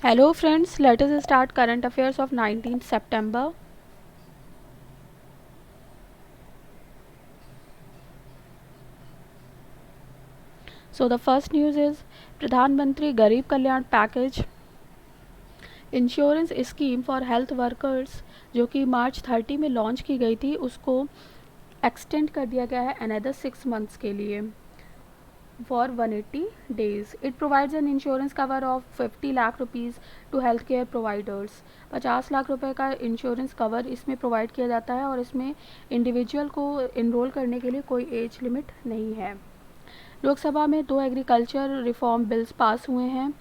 Hello friends, let us start current affairs of 19th September. So the first news is Pradhan Mantri Garib Kalyan Package insurance scheme for health workers जो कि मार्च 30 में launch की गई थी उसको extend कर दिया गया है अनदर 6 मंथ्स के लिए for 180 days. It provides an insurance cover of 50 lakh rupees to health care providers. 50 lakh रुपए का इंश्योरेंस कवर इसमें प्रोवाइड किया जाता है और इसमें इंडिविजुअल को इनरोल करने के लिए कोई एज लिमिट नहीं है. लोकसभा में 2 एग्रीकल्चर रिफॉर्म बिल्स पास हुए हैं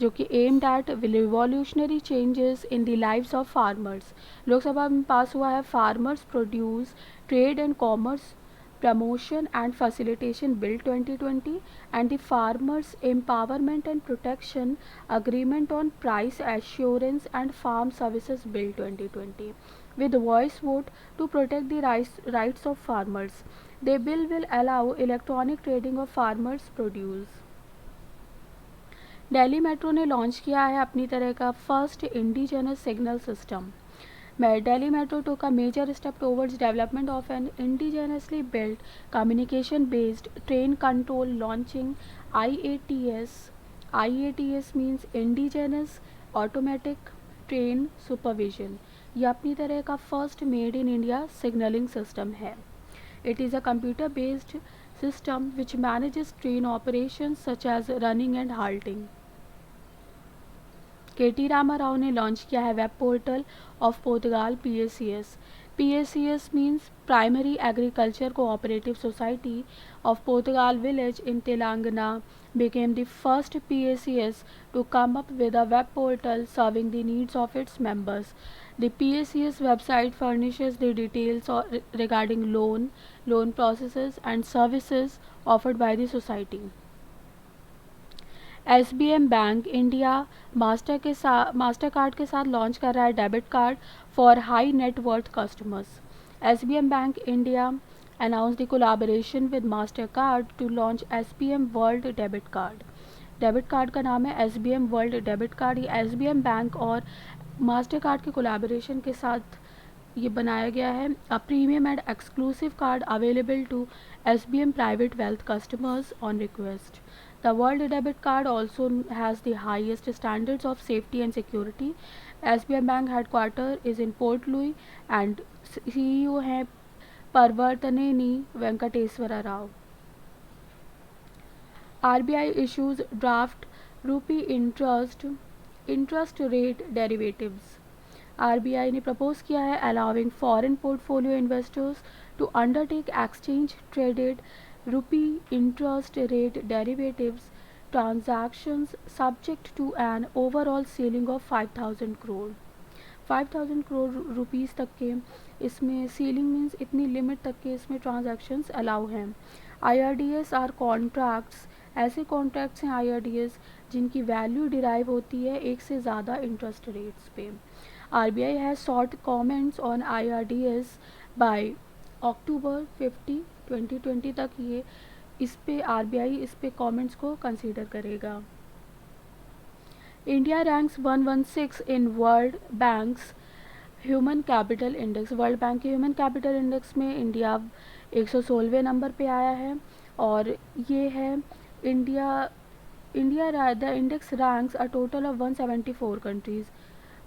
जो कि aimed at revolutionary changes in the lives of farmers. Lok Sabha में पास हुआ है farmers produce trade and commerce Promotion and Facilitation Bill 2020 and the Farmers Empowerment and Protection Agreement on Price Assurance and Farm Services Bill 2020 with voice vote to protect the rights of farmers. The bill will allow electronic trading of farmers' produce. Delhi metro ने launch किया है अपनी तरह का first indigenous signal system. Delhi Metro took a major step towards development of an indigenously built communication-based train control launching IATS. IATS means Indigenous Automatic Train Supervision. यह अपनी तरह का first made in India signalling system है. It is a computer-based system which manages train operations such as running and halting. K T. Rama Rao ने launch किया है web portal of Portugal PACS. PACS means Primary Agriculture Cooperative Society of Portugal Village in Telangana became the first PACS to come up with a web portal serving the needs of its members. The PACS website furnishes the details regarding loan processes and services offered by the society. SBM bank India Mastercard के साथ launch कर रहा है debit card for high net worth customers. SBM bank India announce the collaboration with Mastercard to launch SBM world debit card. Debit card का नाम है SBM world debit card. ये SBM bank और Mastercard के collaboration के साथ ये बनाया गया है. A premium and exclusive card available to SBM private wealth customers on request. The World Debit Card also has the highest standards of safety and security. SBI Bank headquarter is in Port Louis and CEO हैं Parvathaneni Venkateswara Rao. RBI issues draft rupee interest rate derivatives. RBI ने propose किया है allowing foreign portfolio investors to undertake exchange traded rupee interest rate derivatives transactions subject to an overall ceiling of 5,000 crore. 5,000 crore rupees तक के इसमें ceiling means इतनी limit तक के इसमें ट्रांजैक्शंस अलाउ हैं. IRDS are contracts. ऐसे कॉन्ट्रैक्ट्स हैं IRDS जिनकी वैल्यू डिराइव होती है एक से ज़्यादा इंटरेस्ट रेट्स पे. RBI has sought comments on IRDS by October 50 2020 तक. ये इस पे RBI इस पे कमेंट्स को कंसीडर करेगा. India ranks 116 in world banks human capital index. World bank के ह्यूमन कैपिटल इंडेक्स में इंडिया 116वें नंबर पे आया है और ये है India the index ranks a total of 174 countries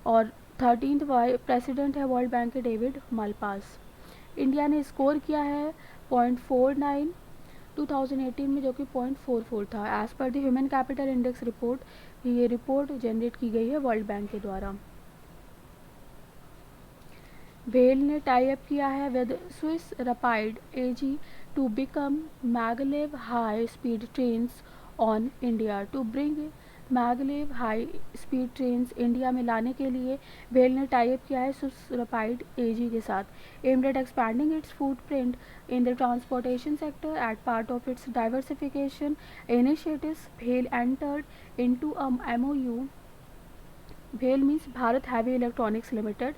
और 13th प्रेसिडेंट है वर्ल्ड बैंक के डेविड मालपास. इंडिया ने स्कोर किया है 0.49 2018 में जो कि 0.44 था. As per the human capital index report. ये रिपोर्ट जनरेट की गई है वर्ल्ड बैंक के द्वारा. भेल ने टाई अप किया है with Swiss rapid AG to become maglev high speed trains on India. To bring maglev high speed trains India में लाने के लिए भेल ने टाई अप किया है स्विस रैपिड AG के साथ. Aimed at expanding it's footprint in the transportation sector as part of its diversification initiatives. Bhel entered into a MOU. Bhel means Bharat heavy electronics limited.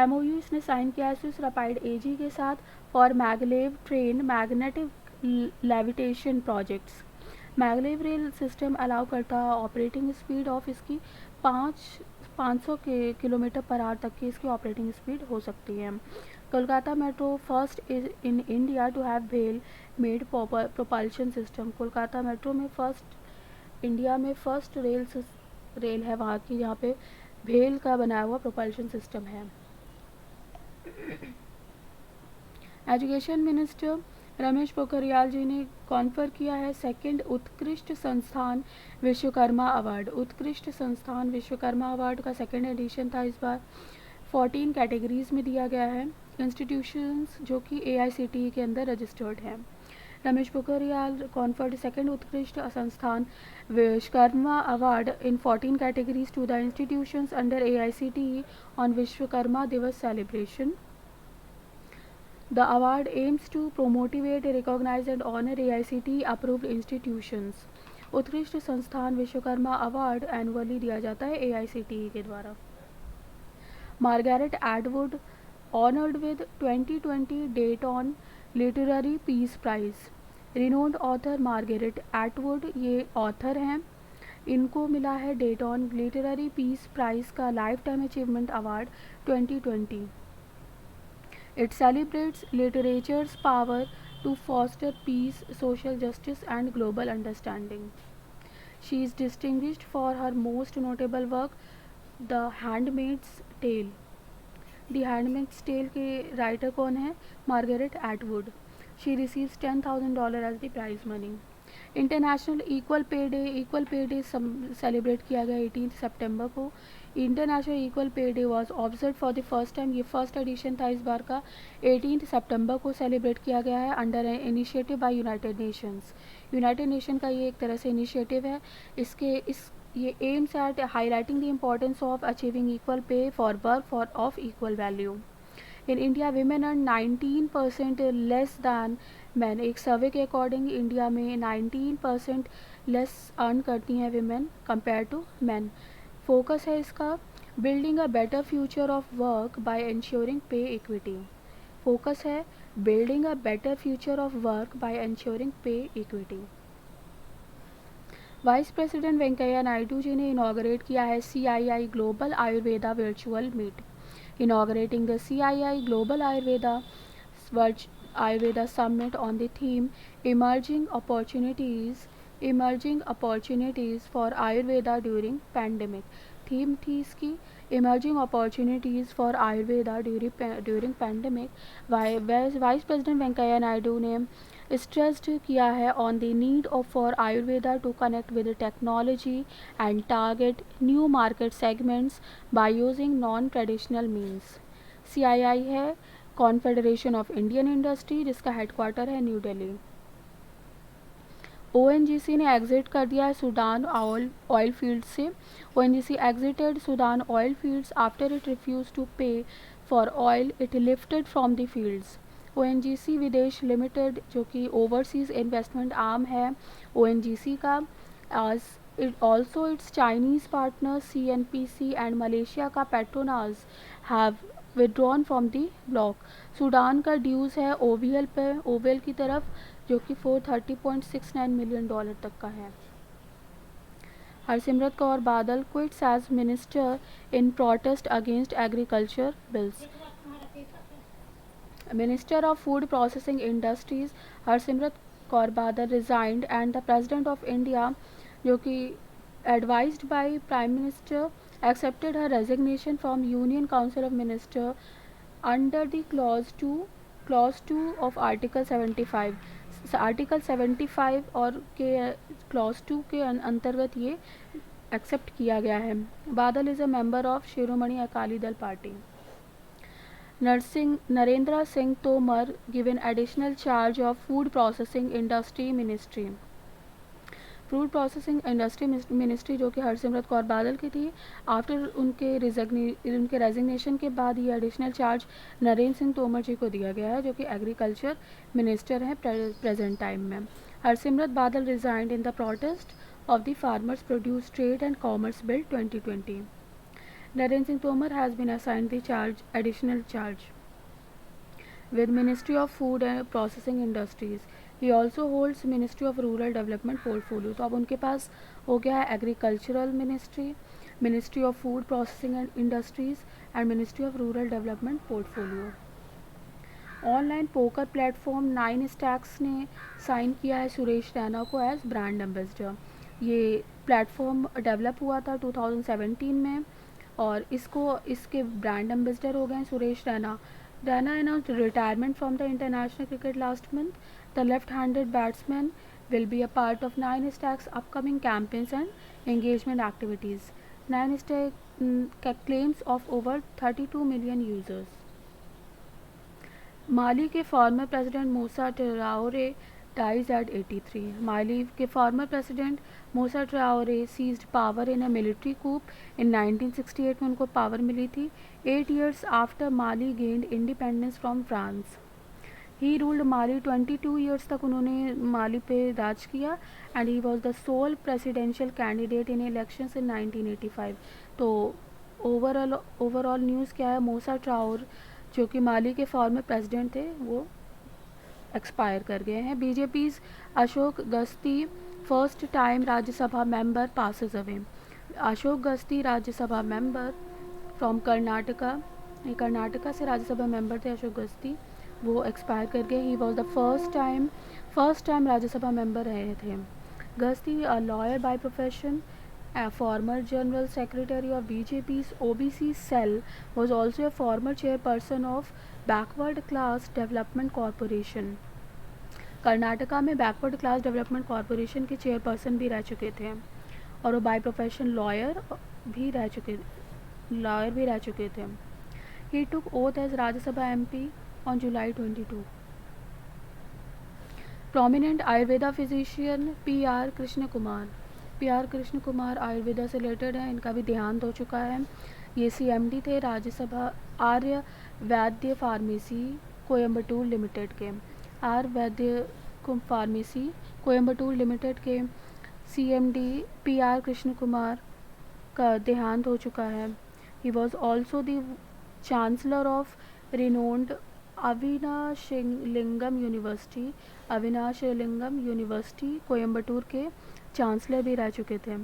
MOU इसने sign किया है Swiss rapid AG के साथ for maglev train magnetic levitation projects. Maglev rail system allow करता है operating speed of इसकी 500 के kilometre per hour तक की इसकी ऑपरेटिंग स्पीड हो सकती है। Kolkata metro first is in India to have whale made propulsion system. Kolkata metro में फर्स्ट इंडिया में फर्स्ट रेल है वहाँ की जहाँ पे व्हेल का बनाया हुआ प्रोपल्शन सिस्टम है। एजुकेशन मिनिस्टर रमेश पोखरियाल जी ने कॉन्फर किया है सेकंड उत्कृष्ट संस्थान विश्वकर्मा अवार्ड। उत्कृष्ट संस्थान विश्वकर्मा अवार्ड का सेकंड एडिशन था इस बार। 14 कैटेगरीज में दिया गया है। इंस्टीट्यूशंस जो कि AICTE के अंदर रजिस्टर्ड हैं। Ramesh Pokhriyal conferred second Utkrisht Sansthan Vishwakarma award in 14 categories to the institutions under AICTE on Vishwakarma Divas celebration. The award aims to promote, recognize and honor AICTE approved institutions. उत्कृष्ट संस्थान विश्वकर्मा अवार्ड एनुअली दिया जाता है AICTE के द्वारा। Margaret Atwood honoured with 2020 Dayton literary peace prize. Renowned author Margaret Atwood ये author हैं, इनको मिला है डेटन लिटरेरी पीस प्राइज का life time achievement award 2020। It celebrates literature's power to foster peace, social justice and global understanding. She is distinguished for her most notable work, The Handmaid's Tale. The Handmaid's Tale के writer कौन है? Margaret Atwood. She receives $10,000 as the prize money. International equal pay day celebrate किया गया 18 सितंबर को। International equal pay day was observe for the first time, ये first edition था इस बार का। 18 सितंबर को सेलिब्रेट किया गया है under initiative by United Nations. United nation का ये एक तरह से इनिशिएटिव है। ये aims at highlighting the importance of achieving equal pay for work for of equal value. In India women earn 19% less than man. एक सर्वे के अकॉर्डिंग इंडिया में 19% लेस अर्न करती हैं women compare to man. Focus है इसका building a better future of work by ensuring pay equity. Focus है building a better future of work by ensuring pay equity. Vice president Venkaiah Naidu ji ने inaugurate किया है CII global Ayurveda virtual meet. Inaugurating the CII Global Ayurveda Summit on the theme Emerging Opportunities for Ayurveda During Pandemic. Theme थी इसकी Emerging Opportunities for Ayurveda during Pandemic. Vice president Venkaiah Naidu ने stressed किया है on the need of for Ayurveda to connect with technology and target new market segments by using non traditional means. CII है confederation of Indian industry जिसका headquarter है New Delhi. ONGC ने exit कर दिया है सूडान ऑयल फील्ड से। ONGC exited Sudan oil fields after it refuse to pay for oil it lifted from the fields. ONGC Videsh limited जो कि ओवरसीज इन्वेस्टमेंट आर्म है ONGC का, it also its Chinese partner CNPC and Malaysia का Petronas have withdrawn from the block. Sudan का dues है OVL की तरफ जो कि $430.69 मिलियन तक का है। Harsimrat Kaur Badal quits as minister in protest against agriculture bills. Minister of Food Processing Industries Harsimrat Kaur Badal resigned and the President of India जो कि advised by Prime Minister accepted her resignation from Union Council of Ministers under the clause 2 of Article 75। Article 75 और के clause 2 के अंतर्गत ये accept किया गया है। बादल is a member of Shiromani Akali Dal party. Narendra Singh Tomar given additional charge of food processing industry ministry। Food processing industry ministry जो कि हरसिमरत कौर बादल की थी, आफ्टर उनके रेजिग्नेशन के बाद ये एडिशनल चार्ज नरेंद्र सिंह तोमर जी को दिया गया है जो कि एग्रीकल्चर मिनिस्टर हैं प्रेजेंट टाइम में। Harsimrat Badal resigned in the protest of the farmers produce trade and commerce bill 2020। Narendra Singh Tomar has been assigned the additional charge with Ministry of Food and Processing Industries। He also holds ministry of rural development portfolio. तो अब उनके पास हो गया है agricultural ministry, ministry of food processing and industries and ministry of rural development portfolio. Online poker platform 9 stacks ने sign किया है सुरेश रैना को एज ब्रांड एम्बेसडर। ये प्लेटफॉर्म डेवलप हुआ था 2017 में और इसके ब्रांड एम्बेसडर हो गए हैं Suresh Raina. Raina announced retirement from the international cricket last month. The left-handed batsman will be a part of 9stack's upcoming campaigns and engagement activities. 9stack claims of over 32 million users. Mali के former president Moussa Traore dies at 83. Mali के former president Moussa Traore seized power in a military coup in 1968 में उनको power मिली थी 8 years after Mali gained independence from France. He ruled Mali 22 years तक उन्होंने Mali पे राज किया and he was the sole presidential candidate in elections in 1985. तो ओवरऑल न्यूज़ क्या है, मूसा ट्राओर जो कि माली के फॉर्मर प्रेसिडेंट थे वो एक्सपायर कर गए हैं. BJP Ashok Gasti first time Rajya Sabha member passes away. Ashok Gasti Rajya Sabha member from Karnataka से राज्यसभा मेंबर थे अशोक गस्ती, वो एक्सपायर कर गए. ही was the first time Rajya Sabha member रहे थे. गस्ती a lawyer by profession, a former general secretary of BJP's OBC cell, was also a former chairperson of Backward Class Development Corporation. Karnataka में backward class development corporation के chairperson भी रह चुके थे और वो बाय प्रोफेशन लॉयर भी रह चुके थे. He took oath as Rajya Sabha MP on July 22. Prominent Ayurveda physician PR Krishna Kumar Ayurveda से रिलेटेड है, इनका भी देहांत हो चुका है. ये CMD थे राज्यसभा आर्य वैद्य फार्मेसी कोयम्बटूर लिमिटेड के. फार्मेसी कोयम्बटूर लिमिटेड के CMD PR कृष्ण कुमार का देहांत हो चुका है. He was also the chancellor of renowned Avinashilingam university Coimbatore के चांसलर भी रह चुके थे.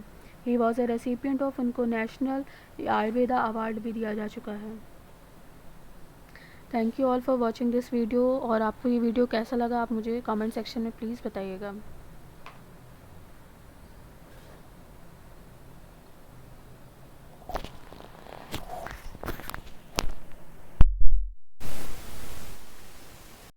He was a recipient of, उनको नेशनल आयुर्वेदा अवार्ड भी दिया जा चुका है. Thank you all for watching this video. और आपको ये वीडियो कैसा लगा आप मुझे कमेंट सेक्शन में प्लीज़ बताइएगा.